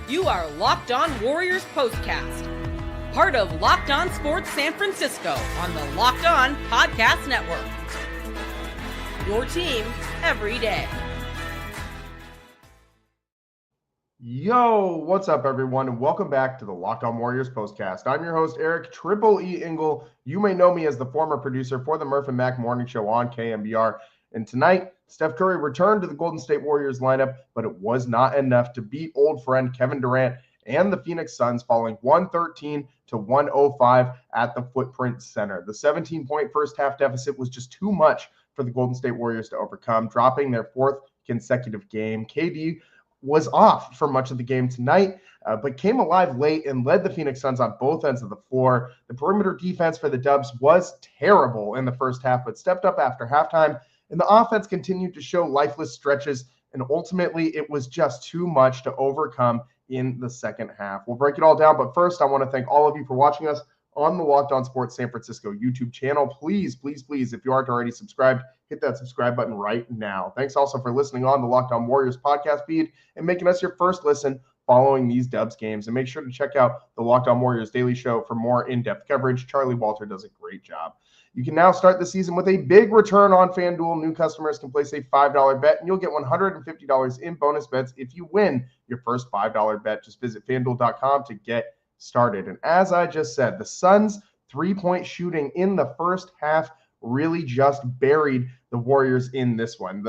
You are Locked On Warriors Postcast, part of Locked On Sports San Francisco on the Locked On Podcast Network. Your team every day. Yo, what's up, everyone, and welcome back to the Locked On Warriors Postcast. I'm your host, Eric Triple E Engel. You may know me as the former producer for the Murph and Mac Morning Show on KMBR. And tonight, Steph Curry returned to the Golden State Warriors lineup, but it was not enough to beat old friend Kevin Durant and the Phoenix Suns, falling 113-105 at the Footprint Center. The 17-point first-half deficit was just too much for the Golden State Warriors to overcome, dropping their fourth consecutive game. KD was off for much of the game tonight, but came alive late and led the Phoenix Suns on both ends of the floor. The perimeter defense for the Dubs was terrible in the first half, but stepped up after halftime, and the offense continued to show lifeless stretches, and ultimately it was just too much to overcome in the second half. We'll break it all down, but first I want to thank all of you for watching us on the Locked On Sports San Francisco YouTube channel. Please, if you aren't already subscribed, hit that subscribe button right now. Thanks also for listening on the Locked On Warriors podcast feed and making us your first listen following these Dubs games. And make sure to check out the Locked On Warriors Daily Show for more in-depth coverage. Charlie Walter does a great job. You can now start the season with a big return on FanDuel. New customers can place a $5 bet, and you'll get $150 in bonus bets if you win your first $5 bet. Just visit FanDuel.com to get started. And as I just said, the Suns' three-point shooting in the first half really just buried the Warriors in this one.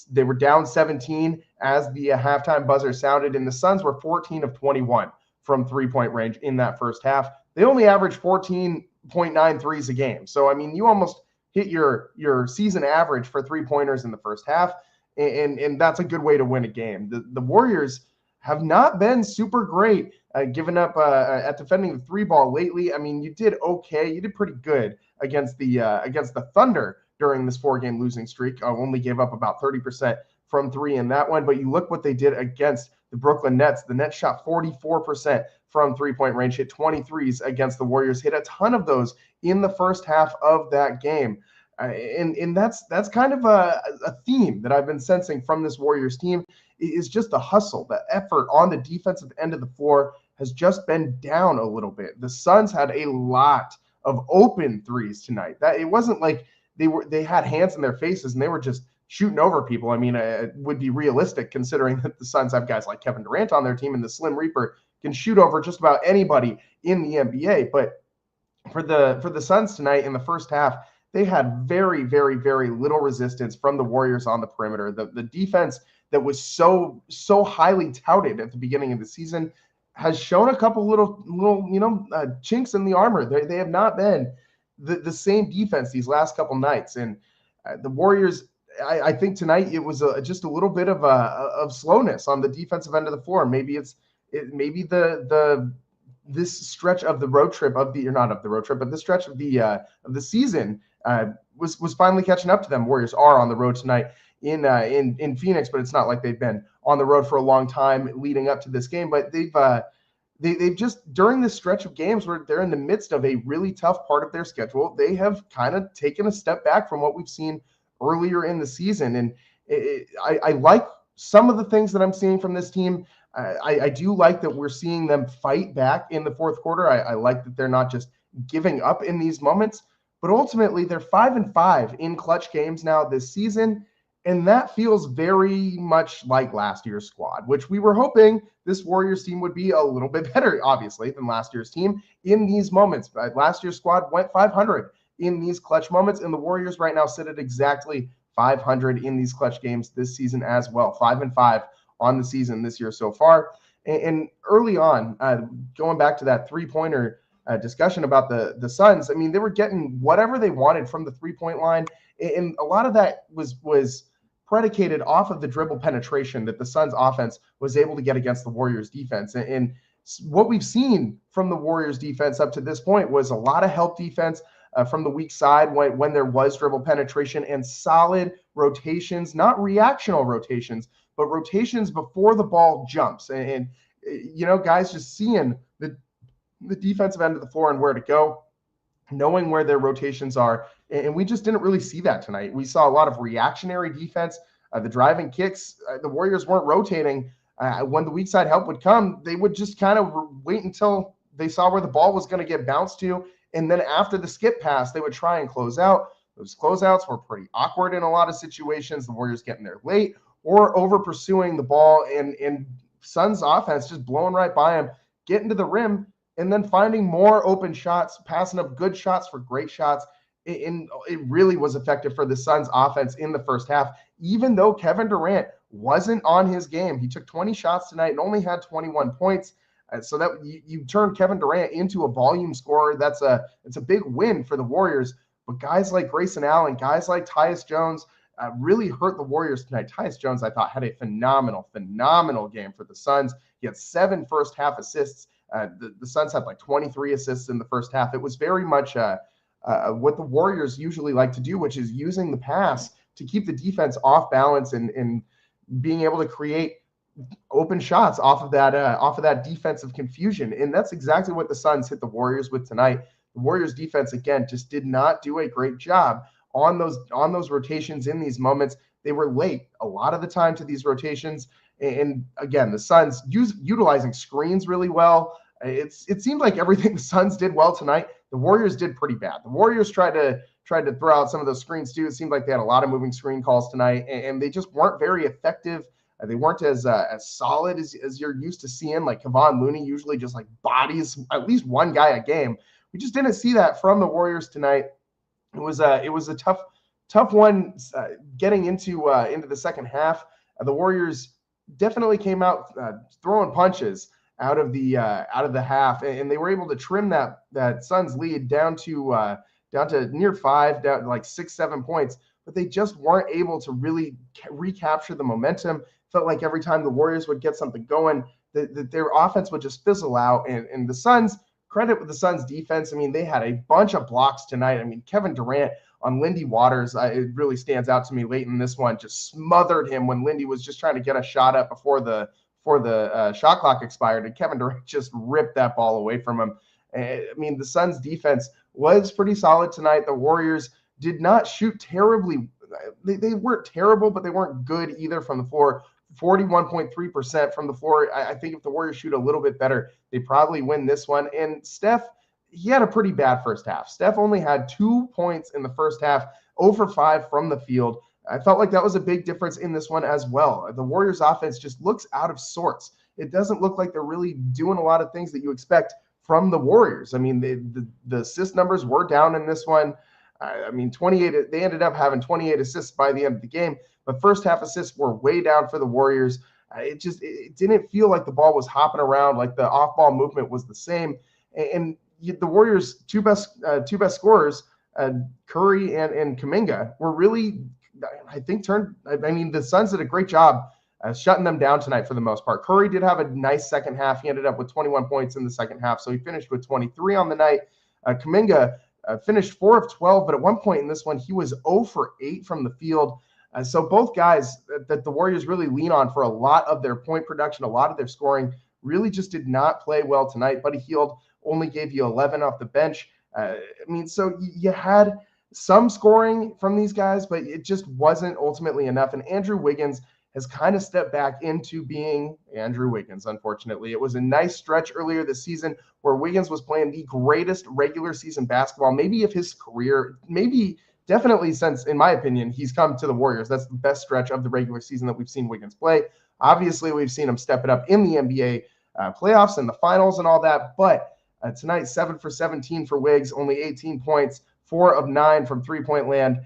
They were down 17 as the halftime buzzer sounded, and the Suns were 14 of 21 from three-point range in that first half. They only averaged 14.9 threes a game. So, I mean, you almost hit your season average for three-pointers in the first half, and that's a good way to win a game. The Warriors have not been super great giving up at defending the three ball lately. I mean, you did okay. You did pretty good against the Thunder during this 4-game losing streak. Only gave up about 30% from three in that one. But you look what they did against the Brooklyn Nets. The Nets shot 44% from three-point range, hit 23s against the Warriors, hit a ton of those in the first half of that game. And that's kind of a theme that I've been sensing from this Warriors team is just the hustle, the effort on the defensive end of the floor has just been down a little bit. The Suns had a lot of open threes tonight. That it wasn't like they had hands in their faces and they were just shooting over people. I mean, it would be realistic considering that the Suns have guys like Kevin Durant on their team and the Slim Reaper can shoot over just about anybody in the NBA. But for the Suns tonight in the first half, they had very, very, very little resistance from the Warriors on the perimeter. The defense that was so highly touted at the beginning of the season has shown a couple little chinks in the armor. They have not been the same defense these last couple nights. And the Warriors, I think tonight it was just a little bit of slowness on the defensive end of the floor. Maybe this stretch of the road trip but this stretch of the season was finally catching up to them. Warriors are on the road tonight in Phoenix, but it's not like they've been on the road for a long time leading up to this game. But they've just during this stretch of games where they're in the midst of a really tough part of their schedule, they have kind of taken a step back from what we've seen earlier in the season. And I like some of the things that I'm seeing from this team. I do like that we're seeing them fight back in the fourth quarter. I like that they're not just giving up in these moments, but ultimately they're 5-5 in clutch games now this season. And that feels very much like last year's squad, which we were hoping this Warriors team would be a little bit better, obviously, than last year's team in these moments. But last year's squad went 500 in these clutch moments, and the Warriors right now sit at exactly 500 in these clutch games this season as well. 5-5 on the season this year so far. And early on, going back to that three-pointer discussion about the Suns, I mean, they were getting whatever they wanted from the three-point line, and a lot of that was predicated off of the dribble penetration that the Suns offense was able to get against the Warriors defense. And what we've seen from the Warriors defense up to this point was a lot of help defense from the weak side when there was dribble penetration and solid rotations, not reactional rotations, but rotations before the ball jumps. And guys just seeing the defensive end of the floor and where to go, knowing where their rotations are. And we just didn't really see that tonight. We saw a lot of reactionary defense. The driving kicks, the Warriors weren't rotating When the weak side help would come, they would just kind of wait until they saw where the ball was going to get bounced to. And then after the skip pass, they would try and close out. Those closeouts were pretty awkward in a lot of situations. The Warriors getting there late or over pursuing the ball, and Suns offense just blowing right by him, getting to the rim, and then finding more open shots, passing up good shots for great shots. And it really was effective for the Suns offense in the first half, even though Kevin Durant wasn't on his game. He took 20 shots tonight and only had 21 points. So that you turn Kevin Durant into a volume scorer. It's a big win for the Warriors. But guys like Grayson Allen, guys like Tyus Jones really hurt the Warriors tonight. Tyus Jones, I thought, had a phenomenal game for the Suns. He had 7 first half assists. The Suns had like 23 assists in the first half. It was very much what the Warriors usually like to do, which is using the pass to keep the defense off balance and being able to create open shots off of that defensive confusion. And that's exactly what the Suns hit the Warriors with tonight. The Warriors defense, again, just did not do a great job on those rotations in these moments. They were late a lot of the time to these rotations. And again, the Suns utilizing screens really well. It seemed like everything the Suns did well tonight, the Warriors did pretty bad. The Warriors tried to throw out some of those screens too. It seemed like they had a lot of moving screen calls tonight, and they just weren't very effective. They weren't as solid as you're used to seeing. Like Kevon Looney usually just like bodies at least one guy a game. We just didn't see that from the Warriors tonight. It was a tough one getting into the second half. The Warriors definitely came out throwing punches out of the half, and they were able to trim that Suns lead down to near 5, down to like 6-7 points. But they just weren't able to really recapture the momentum. Felt like every time the Warriors would get something going, their offense would just fizzle out. And the Suns, credit with the Suns defense. I mean, they had a bunch of blocks tonight. I mean, Kevin Durant on Lindy Waters, it really stands out to me late in this one, just smothered him when Lindy was just trying to get a shot up before the shot clock expired, and Kevin Durant just ripped that ball away from him. I mean, the Suns defense was pretty solid tonight. The Warriors did not shoot terribly. They weren't terrible, but they weren't good either from the floor. 41.3% from the floor. I think if the Warriors shoot a little bit better, they probably win this one. And Steph, he had a pretty bad first half. Steph only had 2 points in the first half, 0 for 5 from the field. I felt like that was a big difference in this one as well. The Warriors offense just looks out of sorts. It doesn't look like they're really doing a lot of things that you expect from the Warriors. I mean, the assist numbers were down in this one. I mean, 28. They ended up having 28 assists by the end of the game, but first half assists were way down for the Warriors. It didn't feel like the ball was hopping around, like the off-ball movement was the same. And the Warriors' two best scorers, Curry and Kuminga, were really, I think, the Suns did a great job shutting them down tonight for the most part. Curry did have a nice second half. He ended up with 21 points in the second half, so he finished with 23 on the night. Kuminga finished 4 of 12, but at one point in this one, he was 0 for 8 from the field. So both guys that the Warriors really lean on for a lot of their point production, a lot of their scoring, really just did not play well tonight. Buddy Hield only gave you 11 off the bench. So you had some scoring from these guys, but it just wasn't ultimately enough. And Andrew Wiggins has kind of stepped back into being Andrew Wiggins, unfortunately. It was a nice stretch earlier this season where Wiggins was playing the greatest regular season basketball, maybe of his career, definitely since, in my opinion, he's come to the Warriors. That's the best stretch of the regular season that we've seen Wiggins play. Obviously, we've seen him step it up in the NBA playoffs and the finals and all that, but tonight, 7 for 17 for Wiggs, only 18 points, 4 of 9 from three-point land.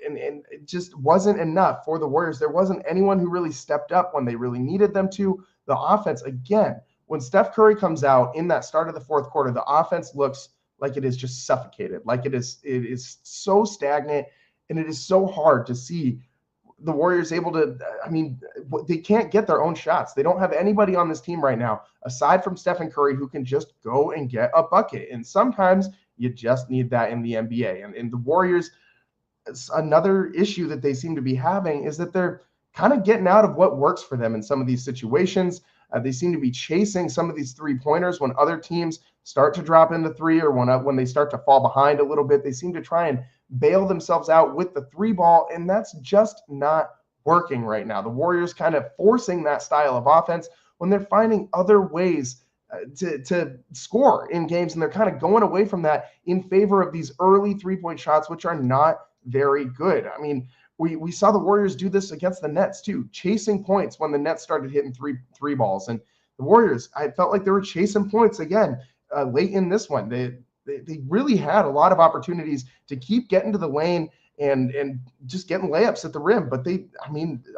And it just wasn't enough for the Warriors. There wasn't anyone who really stepped up when they really needed them to. The offense, again, when Steph Curry comes out in that start of the fourth quarter, the offense looks like it is just suffocated. Like it is so stagnant, and it is so hard to see the Warriors able to, they can't get their own shots. They don't have anybody on this team right now, aside from Stephen Curry, who can just go and get a bucket. And sometimes you just need that in the NBA. And the Warriors, another issue that they seem to be having is that they're kind of getting out of what works for them in some of these situations. They seem to be chasing some of these three-pointers when other teams start to drop into three, or when they start to fall behind a little bit. They seem to try and bail themselves out with the three ball, and that's just not working right now. The Warriors kind of forcing that style of offense when they're finding other ways to score in games, and they're kind of going away from that in favor of these early three-point shots, which are not very good. I mean, we saw the Warriors do this against the Nets too, chasing points when the Nets started hitting three balls. And the Warriors, I felt like they were chasing points again late in this one. They really had a lot of opportunities to keep getting to the lane and just getting layups at the rim. But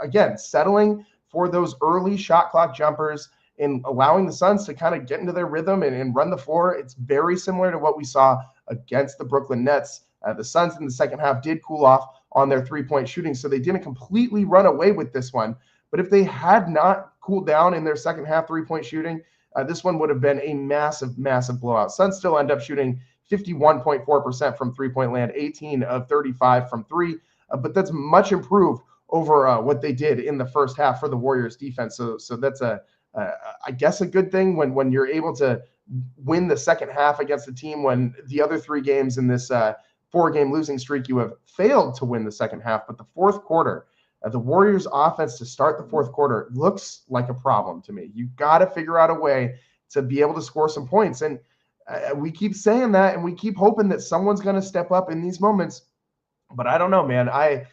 again, settling for those early shot clock jumpers and allowing the Suns to kind of get into their rhythm and run the floor. It's very similar to what we saw against the Brooklyn Nets. The Suns in the second half did cool off on their three-point shooting, so they didn't completely run away with this one. But if they had not cooled down in their second half three-point shooting, this one would have been a massive, massive blowout. Suns still end up shooting 51.4% from three-point land, 18 of 35 from three, but that's much improved over what they did in the first half for the Warriors defense. So that's I guess a good thing when you're able to win the second half against a team when the other three games in this 4-game losing streak, you have failed to win the second half. But the fourth quarter, the Warriors offense to start the fourth quarter looks like a problem to me. You've got to figure out a way to be able to score some points. And we keep saying that, and we keep hoping that someone's going to step up in these moments. But I don't know, man. I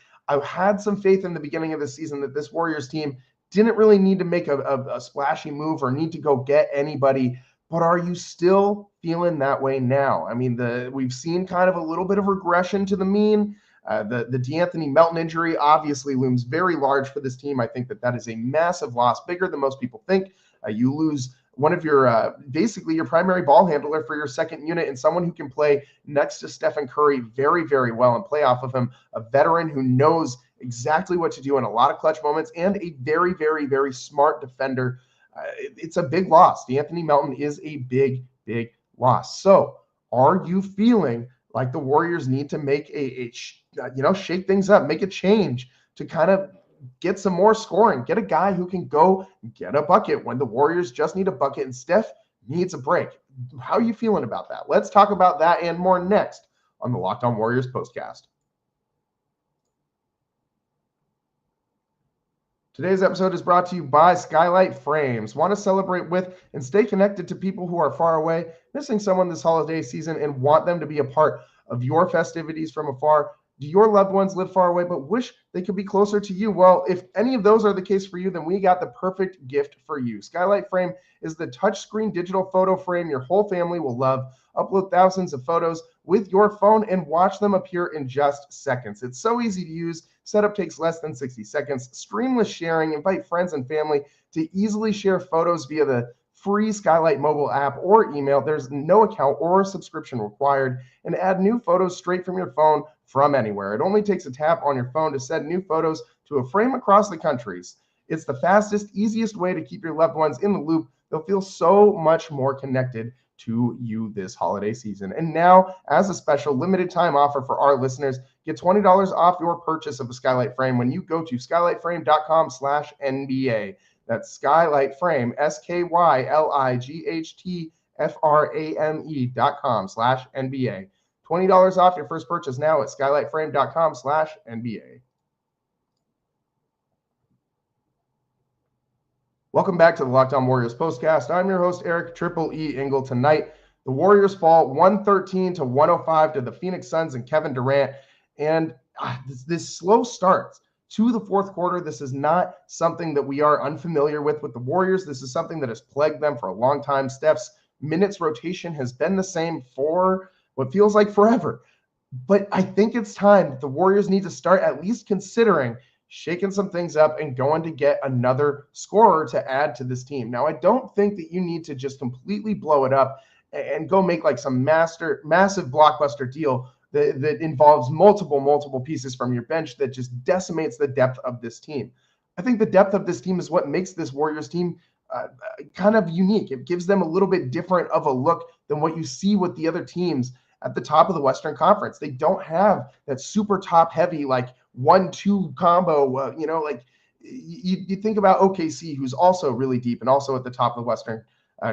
had some faith in the beginning of the season that this Warriors team didn't really need to make a splashy move or need to go get anybody. But are you still feeling that way now? I mean, we've seen kind of a little bit of regression to the mean. The DeAnthony Melton injury obviously looms very large for this team. I think that is a massive loss, bigger than most people think. You lose one of your basically your primary ball handler for your second unit and someone who can play next to Stephen Curry very, very well and play off of him, a veteran who knows exactly what to do in a lot of clutch moments and a very, very, very smart defender. It's a big loss. DeAnthony Melton is a big, big loss. So are you feeling like the Warriors need to make shake things up, make a change to kind of get some more scoring, get a guy who can go get a bucket when the Warriors just need a bucket and Steph needs a break? How are you feeling about that? Let's talk about that and more next on the Locked On Warriors postcast. Today's episode is brought to you by Skylight Frames. Want to celebrate with and stay connected to people who are far away, missing someone this holiday season, and want them to be a part of your festivities from afar? Do your loved ones live far away but wish they could be closer to you? Well, if any of those are the case for you, then we got the perfect gift for you. Skylight Frame is the touchscreen digital photo frame your whole family will love. Upload thousands of photos with your phone and watch them appear in just seconds. It's so easy to use. Setup takes less than 60 seconds. Streamless sharing. Invite friends and family to easily share photos via the free Skylight mobile app or email. There's no account or subscription required. And add new photos straight from your phone from anywhere. It only takes a tap on your phone to send new photos to a frame across the countries. It's the fastest, easiest way to keep your loved ones in the loop. They'll feel so much more connected to you this holiday season. And now, as a special limited time offer for our listeners, get $20 off your purchase of a Skylight Frame when you go to skylightframe.com/NBA. That's Skylight Frame, SKYLIGHTFRAME.com/NBA. $20 off your first purchase now at skylightframe.com/NBA. Welcome back to the Locked On Warriors postcast. I'm your host, Eric Triple E Engel. Tonight, the Warriors fall 113-105 to the Phoenix Suns and Kevin Durant. And this slow start to the fourth quarter, this is not something that we are unfamiliar with the Warriors. This is something that has plagued them for a long time. Steph's minutes rotation has been the same for what feels like forever. But I think it's time that the Warriors need to start at least considering shaking some things up and going to get another scorer to add to this team. Now, I don't think that you need to just completely blow it up and go make like some massive blockbuster deal that involves multiple pieces from your bench that just decimates the depth of this team. I think the depth of this team is what makes this Warriors team kind of unique. It gives them a little bit different of a look than what you see with the other teams at the top of the Western Conference. They don't have that super top heavy, like 1-2 combo, you think about OKC, who's also really deep and also at the top of the Western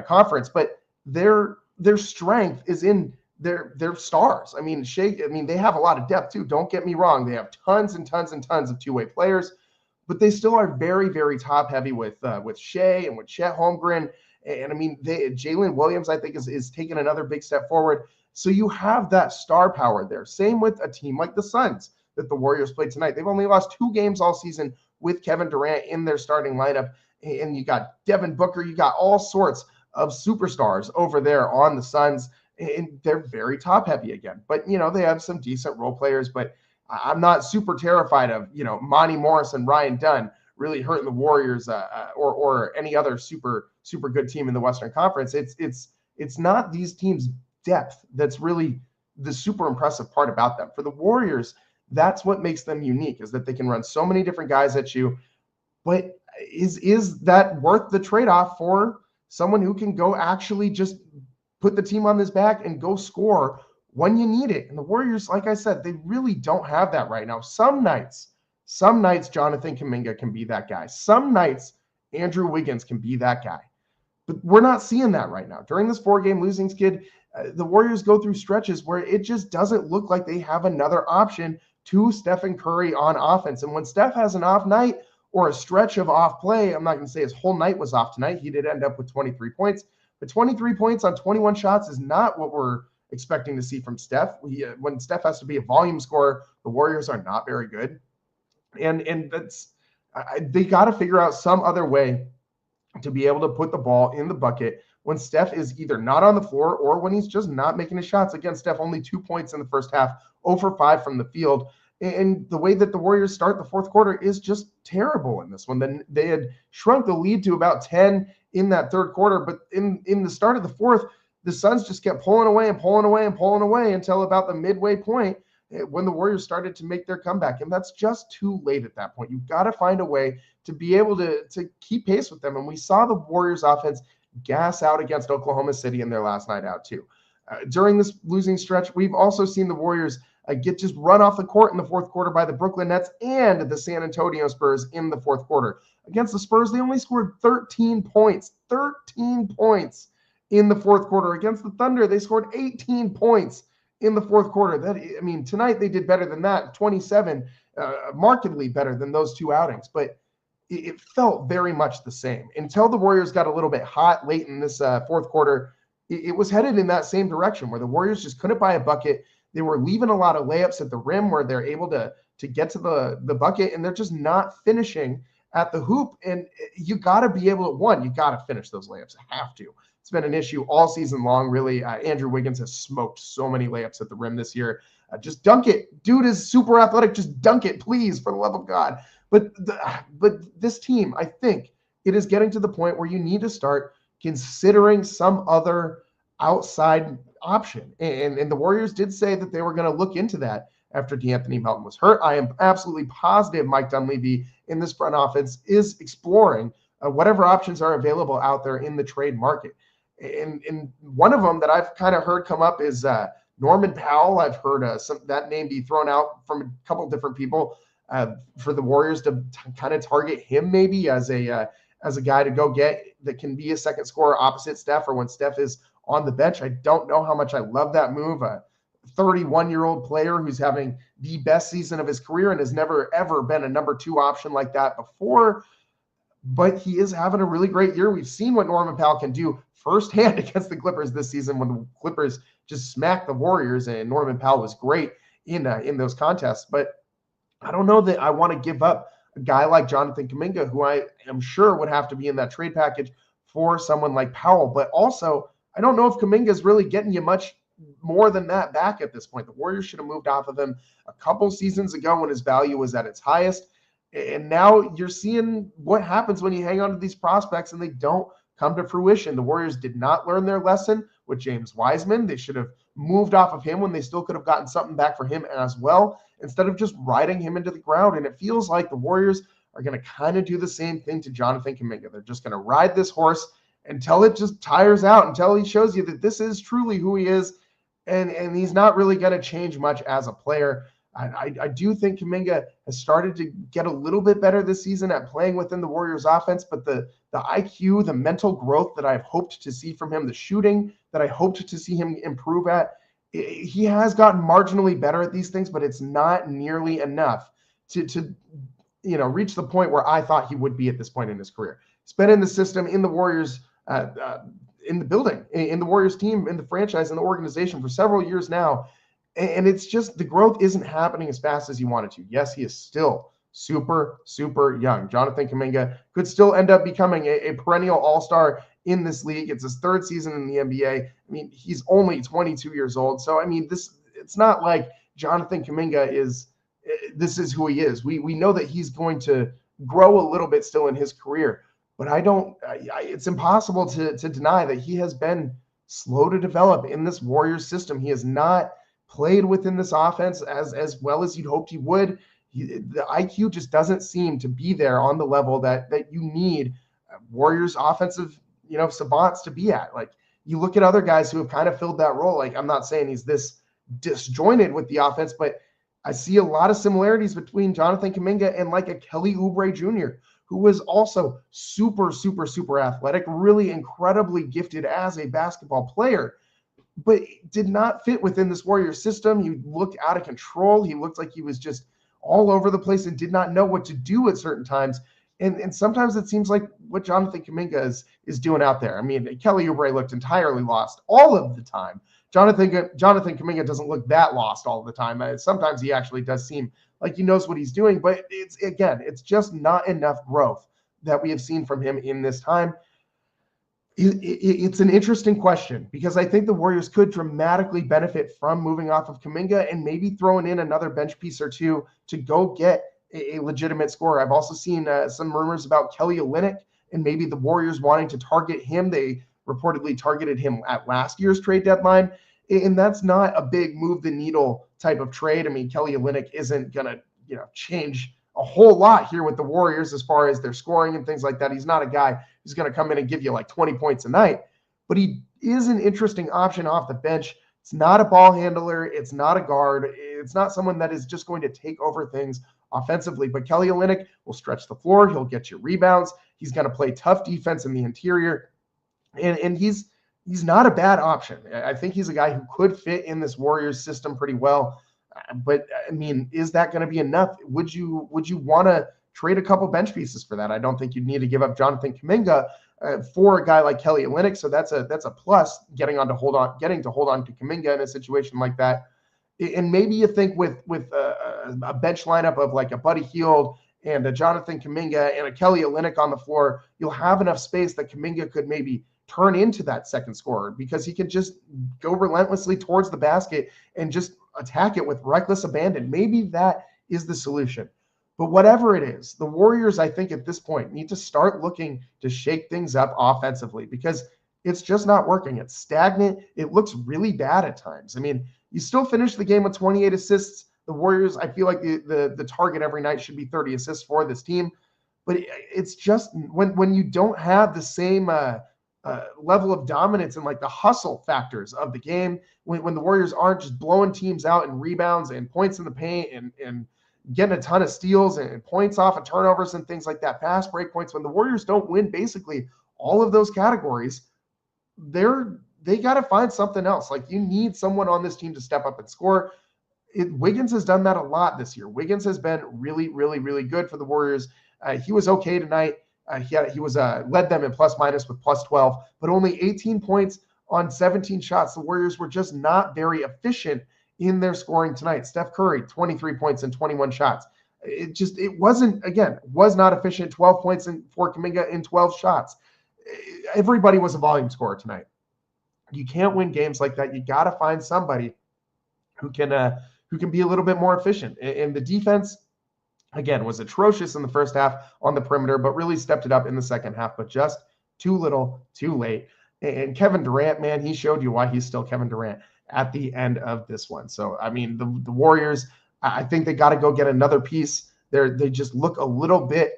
Conference, but their strength is in their stars. I mean, they have a lot of depth too. Don't get me wrong. They have tons and tons and tons of two-way players, but they still are very, very top heavy with Shea and with Chet Holmgren. And I mean, Jalen Williams, I think, is taking another big step forward. So you have that star power there. Same with a team like the Suns that the Warriors played tonight. They've only lost 2 games all season with Kevin Durant in their starting lineup. And you got Devin Booker. You got all sorts of superstars over there on the Suns. And they're very top heavy again. But, they have some decent role players. But I'm not super terrified of, Monty Morris and Ryan Dunn really hurting the Warriors or any other super good team in the Western Conference. It's not these teams' depth that's really the super impressive part about them. For the Warriors, that's what makes them unique, is that they can run so many different guys at you. But is that worth the trade-off for someone who can go actually just put the team on his back and go score when you need it? And the Warriors, like I said, they really don't have that right now. Some nights Jonathan Kuminga can be that guy. Some nights Andrew Wiggins can be that guy. But we're not seeing that right now. During this 4-game losing skid, the Warriors go through stretches where it just doesn't look like they have another option to Stephen Curry on offense. And when Steph has an off night or a stretch of off play, I'm not going to say his whole night was off tonight. He did end up with 23 points. But 23 points on 21 shots is not what we're expecting to see from Steph. When Steph has to be a volume scorer, the Warriors are not very good. And that's they got to figure out some other way to be able to put the ball in the bucket when Steph is either not on the floor or when he's just not making his shots. Again, Steph only 2 points in the first half, 0 for 5 from the field. And the way that the Warriors start the fourth quarter is just terrible in this one. Then they had shrunk the lead to about 10 in that third quarter, but in the start of the fourth, the Suns just kept pulling away until about the midway point when the Warriors started to make their comeback. And that's just too late at that point. You've got to find a way to be able to keep pace with them. And we saw the Warriors offense gas out against Oklahoma City in their last night out too. During this losing stretch, we've also seen the Warriors get just run off the court in the fourth quarter by the Brooklyn Nets and the San Antonio Spurs in the fourth quarter. Against the Spurs, they only scored 13 points. 13 points in the fourth quarter. Against the Thunder, they scored 18 points in the fourth quarter. Tonight they did better than that, 27, markedly better than those two outings. But it felt very much the same. Until the Warriors got a little bit hot late in this fourth quarter, it was headed in that same direction where the Warriors just couldn't buy a bucket. They were leaving a lot of layups at the rim where they're able to get to the bucket, and they're just not finishing at the hoop. And you got to be able to, you got to finish those layups. Have to. It's been an issue all season long, really. Andrew Wiggins has smoked so many layups at the rim this year. Just dunk it. Dude is super athletic. Just dunk it, please, for the love of God. But this team, I think it is getting to the point where you need to start considering some other outside option. And the Warriors did say that they were going to look into that after DeAnthony Melton was hurt. I am absolutely positive Mike Dunleavy in this front office is exploring whatever options are available out there in the trade market. And one of them that I've kind of heard come up is Norman Powell. I've heard that name be thrown out from a couple of different people for the Warriors to kind of target him maybe as a guy to go get that can be a second scorer opposite Steph or when Steph is on the bench. I don't know how much I love that move. A 31-year-old player who's having the best season of his career and has never, ever been a number 2 option like that before. But he is having a really great year. We've seen what Norman Powell can do firsthand against the Clippers this season when the Clippers just smacked the Warriors, and Norman Powell was great in those contests. But I don't know that I want to give up a guy like Jonathan Kuminga, who I am sure would have to be in that trade package for someone like Powell. But also, I don't know if Kuminga is really getting you much more than that back at this point. The Warriors should have moved off of him a couple seasons ago when his value was at its highest. And now you're seeing what happens when you hang on to these prospects and they don't come to fruition. The Warriors did not learn their lesson with James Wiseman. They should have moved off of him when they still could have gotten something back for him as well, instead of just riding him into the ground. And it feels like the Warriors are going to kind of do the same thing to Jonathan Kuminga. They're just going to ride this horse until it just tires out, until he shows you that this is truly who he is, and he's not really going to change much as a player. I do think Kuminga has started to get a little bit better this season at playing within the Warriors offense, but the IQ, the mental growth that I've hoped to see from him, the shooting that I hoped to see him improve at, he has gotten marginally better at these things, but it's not nearly enough to reach the point where I thought he would be at this point in his career. He's been in the system, in the Warriors, in the building, in the Warriors team, in the franchise, in the organization for several years now. And it's just the growth isn't happening as fast as he wanted to. Yes, he is still super, super young. Jonathan Kuminga could still end up becoming a perennial all-star in this league. It's his third season in the NBA. I mean, he's only 22 years old. So, I mean, it's not like Jonathan Kuminga this is who he is. We know that he's going to grow a little bit still in his career, but it's impossible to deny that he has been slow to develop in this Warriors system. He has not played within this offense as well as you'd hoped he would. The IQ just doesn't seem to be there on the level that you need Warriors offensive, savants to be at. Like, you look at other guys who have kind of filled that role. Like, I'm not saying he's this disjointed with the offense, but I see a lot of similarities between Jonathan Kuminga and like a Kelly Oubre Jr., who was also super, super, super athletic, really incredibly gifted as a basketball player, but did not fit within this Warriors system. He looked out of control. He looked like he was just all over the place and did not know what to do at certain times. And sometimes it seems like what Jonathan Kuminga is doing out there. I mean, Kelly Oubre looked entirely lost all of the time. Jonathan Kuminga doesn't look that lost all the time. Sometimes he actually does seem like he knows what he's doing, but it's just not enough growth that we have seen from him in this time. It's an interesting question because I think the Warriors could dramatically benefit from moving off of Kuminga and maybe throwing in another bench piece or two to go get a legitimate scorer. I've also seen some rumors about Kelly Olynyk and maybe the Warriors wanting to target him. They reportedly targeted him at last year's trade deadline, and that's not a big move the needle type of trade. I mean, Kelly Olynyk isn't going to change a whole lot here with the Warriors as far as their scoring and things like that. He's not a guy who's going to come in and give you like 20 points a night, but he is an interesting option off the bench. It's not a ball handler. It's not a guard. It's not someone that is just going to take over things offensively, but Kelly Olynyk will stretch the floor. He'll get you rebounds. He's going to play tough defense in the interior, and he's not a bad option. I think he's a guy who could fit in this Warriors system pretty well. But I mean, is that going to be enough? Would you want to trade a couple bench pieces for that? I don't think you'd need to give up Jonathan Kuminga for a guy like Kelly Olynyk. So that's a plus getting to hold on to Kuminga in a situation like that. And maybe you think with a bench lineup of like a Buddy Hield and a Jonathan Kuminga and a Kelly Olynyk on the floor, you'll have enough space that Kuminga could maybe turn into that second scorer because he can just go relentlessly towards the basket and just attack it with reckless abandon. Maybe that is the solution. But whatever it is, the Warriors, I think at this point, need to start looking to shake things up offensively because it's just not working. It's stagnant. It looks really bad at times. I mean, you still finish the game with 28 assists. The Warriors, I feel like the target every night should be 30 assists for this team. But it's just when you don't have the same level of dominance and like the hustle factors of the game, when the Warriors aren't just blowing teams out in rebounds and points in the paint and getting a ton of steals and points off of turnovers and things like that, fast break points, when the Warriors don't win basically all of those categories, they got to find something else. Like, you need someone on this team to step up and score. Wiggins has done that a lot this year. Wiggins has been really, really, really good for the Warriors. He was okay tonight. He was led them in plus minus with plus 12, but only 18 points on 17 shots. The Warriors were just not very efficient in their scoring tonight. Steph Curry, 23 points and 21 shots. It was not efficient. 12 points for Kuminga in 12 shots. Everybody was a volume scorer tonight. You can't win games like that. You got to find somebody who can be a little bit more efficient. And the defense, again, was atrocious in the first half on the perimeter, but really stepped it up in the second half, but just too little, too late. And Kevin Durant, man, he showed you why he's still Kevin Durant at the end of this one. So, I mean, the Warriors, I think they got to go get another piece. They just look a little bit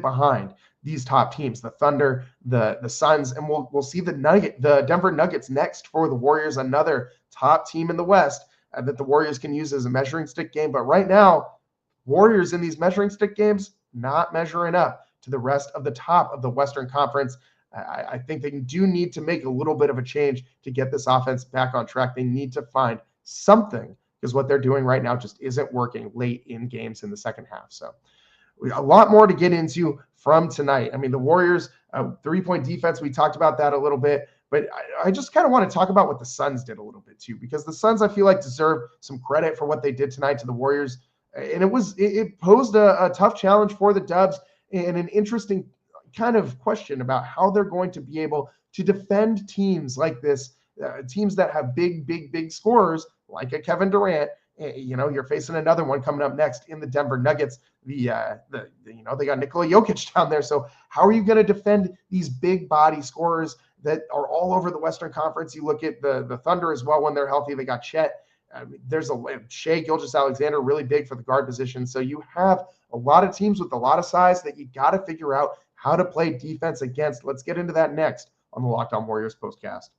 behind these top teams, the Thunder, the Suns, and we'll see the Denver Nuggets next for the Warriors, another top team in the West that the Warriors can use as a measuring stick game. But right now, Warriors in these measuring stick games, not measuring up to the rest of the top of the Western Conference. I think they do need to make a little bit of a change to get this offense back on track. They need to find something because what they're doing right now just isn't working late in games in the second half. So a lot more to get into from tonight. I mean, the Warriors, 3-point defense, we talked about that a little bit, but I just kind of want to talk about what the Suns did a little bit too, because the Suns, I feel like, deserve some credit for what they did tonight to the Warriors. And it posed a tough challenge for the Dubs and an interesting kind of question about how they're going to be able to defend teams like this, teams that have big scorers like a Kevin Durant. You're facing another one coming up next in the Denver Nuggets. They got Nikola Jokic down there. So how are you going to defend these big body scorers that are all over the Western Conference? You look at the Thunder as well when they're healthy. They got Chet. There's Shai Gilgeous-Alexander, really big for the guard position. So you have a lot of teams with a lot of size that you got to figure out how to play defense against. Let's get into that next on the Locked On Warriors postcast.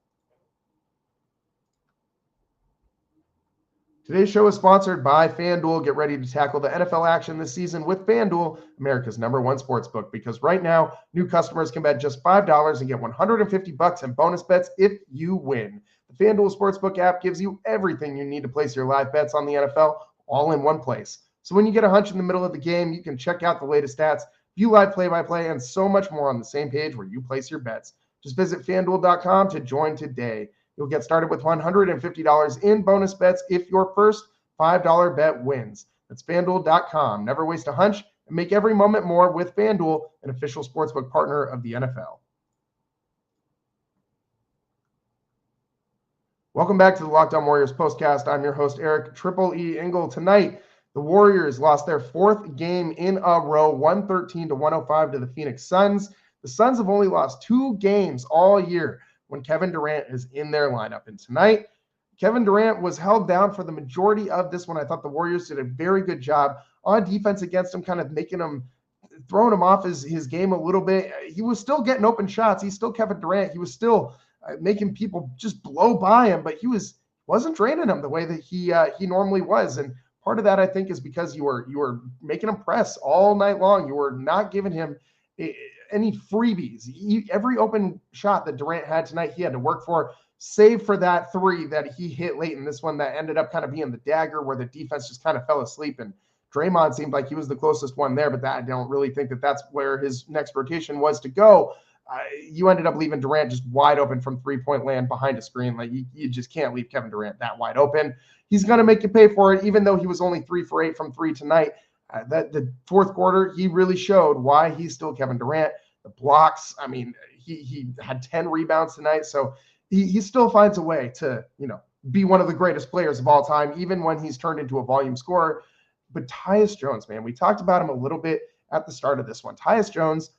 Today's show is sponsored by FanDuel. Get ready to tackle the NFL action this season with FanDuel, America's #1 sportsbook, because right now, new customers can bet just $5 and get $150 in bonus bets if you win. The FanDuel Sportsbook app gives you everything you need to place your live bets on the NFL all in one place. So when you get a hunch in the middle of the game, you can check out the latest stats, view live play-by-play, and so much more on the same page where you place your bets. Just visit FanDuel.com to join today. You'll get started with $150 in bonus bets if your first $5 bet wins. That's FanDuel.com. Never waste a hunch and make every moment more with FanDuel, an official sportsbook partner of the NFL. Welcome back to the Locked On Warriors postcast. I'm your host, Eric Triple E Engel. Tonight, the Warriors lost their fourth game in a row, 113-105 to the Phoenix Suns. The Suns have only lost 2 games all year when Kevin Durant is in their lineup. And tonight, Kevin Durant was held down for the majority of this one. I thought the Warriors did a very good job on defense against him, kind of throwing him off his game a little bit. He was still getting open shots. He's still Kevin Durant. He was still making people just blow by him, but he wasn't draining them the way that he normally was. And part of that, I think, is because you were making him press all night long. You were not giving him any freebies. Every open shot that Durant had tonight, he had to work for, save for that 3 that he hit late in this one that ended up kind of being the dagger where the defense just kind of fell asleep. And Draymond seemed like he was the closest one there, but I don't really think that that's where his next rotation was to go. You ended up leaving Durant just wide open from 3-point land behind a screen. Like you just can't leave Kevin Durant that wide open. He's going to make you pay for it, even though he was only 3 for 8 from 3 tonight. That the fourth quarter, he really showed why he's still Kevin Durant. The blocks, I mean, he had 10 rebounds tonight, so he still finds a way to, be one of the greatest players of all time, even when he's turned into a volume scorer. But Tyus Jones, man, we talked about him a little bit at the start of this one. Tyus Jones,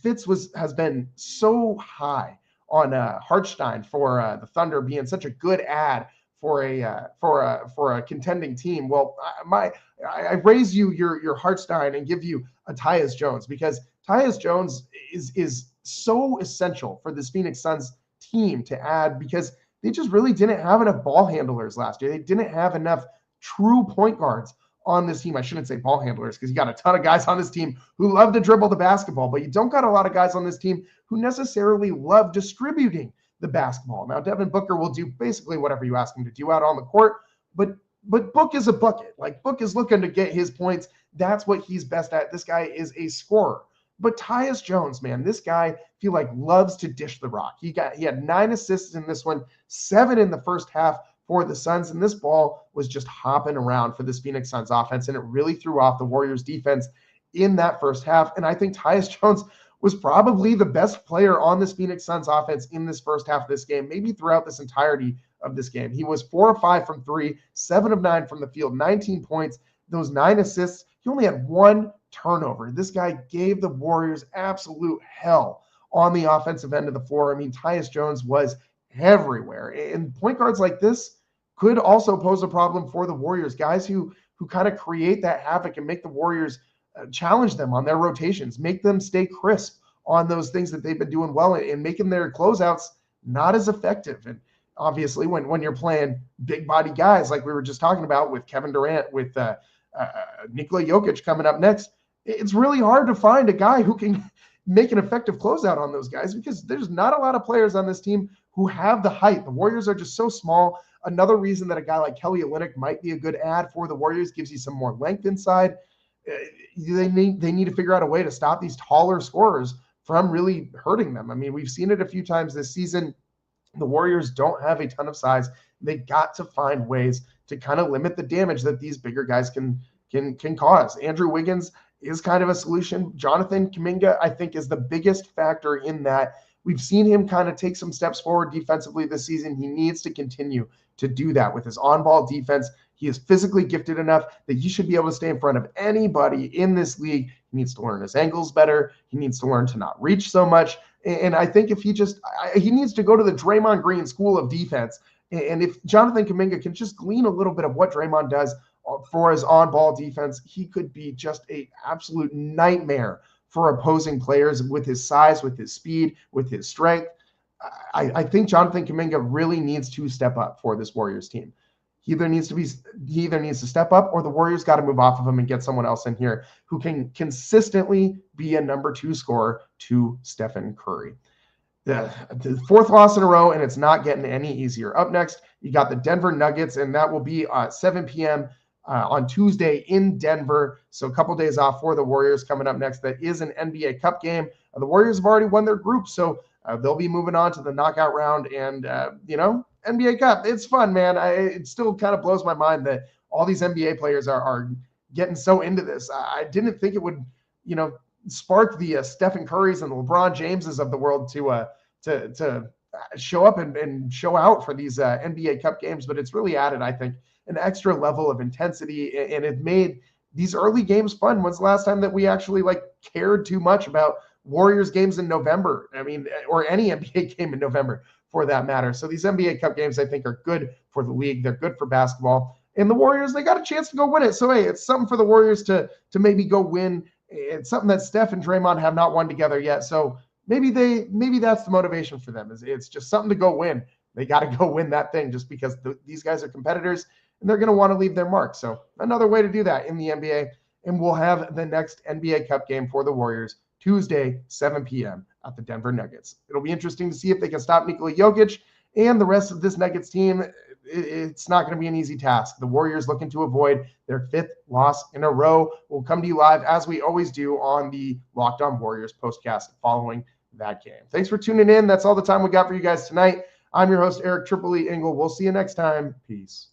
Fitz has been so high on Hartenstein for the Thunder being such a good ad for a contending team. Well, I raise you your Hartenstein and give you a Tyus Jones, because Tyus Jones is so essential for this Phoenix Suns team to add, because they just really didn't have enough ball handlers last year. They didn't have enough true point guards on this team. I shouldn't say ball handlers, because you got a ton of guys on this team who love to dribble the basketball, but you don't got a lot of guys on this team who necessarily love distributing the basketball. Now, Devin Booker will do basically whatever you ask him to do out on the court, but Book is a bucket. Like, Book is looking to get his points. That's what he's best at. This guy is a scorer. But Tyus Jones, man, this guy, I feel like, loves to dish the rock. He had 9 assists in this one, 7 in the first half for the Suns, and this ball was just hopping around for this Phoenix Suns offense, and it really threw off the Warriors defense in that first half. And I think Tyus Jones was probably the best player on this Phoenix Suns offense in this first half of this game, maybe throughout this entirety of this game. He was 4 of 5 from 3, 7 of 9 from the field, 19 points, those 9 assists. He only had 1 turnover. This guy gave the Warriors absolute hell on the offensive end of the floor. I mean, Tyus Jones was everywhere. And point guards like this could also pose a problem for the Warriors, guys who kind of create that havoc and make the Warriors challenge them on their rotations, make them stay crisp on those things that they've been doing well and making their closeouts not as effective. And obviously when you're playing big body guys like we were just talking about with Kevin Durant, with Nikola Jokic coming up next, it's really hard to find a guy who can make an effective closeout on those guys, because there's not a lot of players on this team who have the height. The Warriors are just so small. another reason that a guy like Kelly Olynyk might be a good add for the Warriors, gives you some more length inside. They need to figure out a way to stop these taller scorers from really hurting them. I mean, we've seen it a few times this season. The Warriors don't have a ton of size. They got to find ways to kind of limit the damage that these bigger guys can cause. Andrew Wiggins is kind of a solution. Jonathan Kuminga, I think, is the biggest factor in that. We've seen him kind of take some steps forward defensively this season. He needs to continue to do that with his on-ball defense. He is physically gifted enough that he should be able to stay in front of anybody in this league. He needs to learn his angles better. He needs to learn to not reach so much. And I think if he needs to go to the Draymond Green school of defense. And if Jonathan Kuminga can just glean a little bit of what Draymond does for his on-ball defense, he could be just an absolute nightmare for opposing players with his size, with his speed, with his strength. I think Jonathan Kuminga really needs to step up for this Warriors team. He either needs to step up, or the Warriors got to move off of him and get someone else in here who can consistently be a number 2 scorer to Stephen Curry. The 4th loss in a row, and it's not getting any easier. Up next, you got the Denver Nuggets, and that will be at 7 p.m. On Tuesday in Denver. So a couple days off for the Warriors. Coming up next, that is an NBA Cup game. The Warriors have already won their group, so they'll be moving on to the knockout round. And, NBA Cup, it's fun, man. It still kind of blows my mind that all these NBA players are getting so into this. I didn't think it would, spark the Stephen Currys and the LeBron Jameses of the world to show up and show out for these NBA Cup games, but it's really added, I think, an extra level of intensity, and it made these early games fun. When's the last time that we actually cared too much about Warriors games in November? I mean, or any NBA game in November for that matter. So these NBA Cup games, I think, are good for the league. They're good for basketball. And the Warriors, they got a chance to go win it. So, hey, it's something for the Warriors to maybe go win. It's something that Steph and Draymond have not won together yet. So maybe that's the motivation for them. It's just something to go win. They got to go win that thing just because these guys are competitors and they're going to want to leave their mark. So another way to do that in the NBA. And we'll have the next NBA Cup game for the Warriors Tuesday, 7 p.m. at the Denver Nuggets. It'll be interesting to see if they can stop Nikola Jokic and the rest of this Nuggets team. It's not going to be an easy task. The Warriors looking to avoid their 5th loss in a row. We'll come to you live, as we always do, on the Locked On Warriors postcast following that game. Thanks for tuning in. That's all the time we got for you guys tonight. I'm your host, Eric Tripoli Engel. We'll see you next time. Peace.